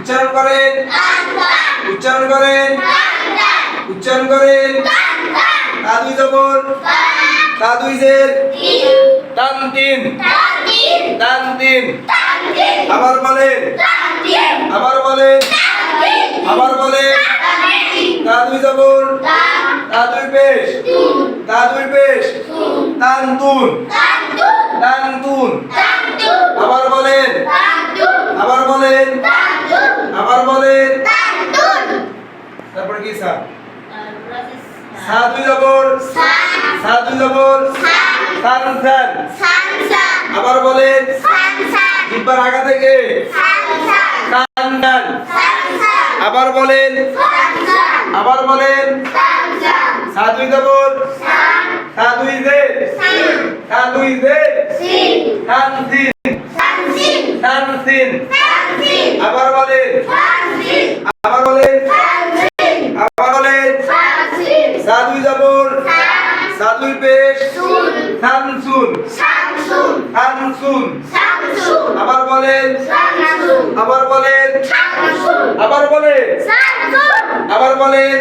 উচ্চারণ করেন উচ্চারণ করেন উচ্চারণ করেন তা দুই জবর তা দুই জের টান তিন টান তিন আবার বলেন আবার বলেন আবার বলেন তা দুই জবর তা দুই পেশ তা দুই পেশ টান তুন টান তুন আবার বলেন আবার বলেন আবার বলেন তারপরে কি স্যার সা দুই জবর সা দুই জবর সান সান আবার বলেন জিহ্বার আগা থেকে সান সান আবার বলেন আবার বলেন সা দুই জবর সা দুই জের সা দুই জের সান সিন সান সিন আবার বলেন আবার বলেন আবার বলেন সা দুই জবর সা দুই পেশ সামসুন সামসুন আবার বলেন আবার বলেন আবার বলেন আবার বলেন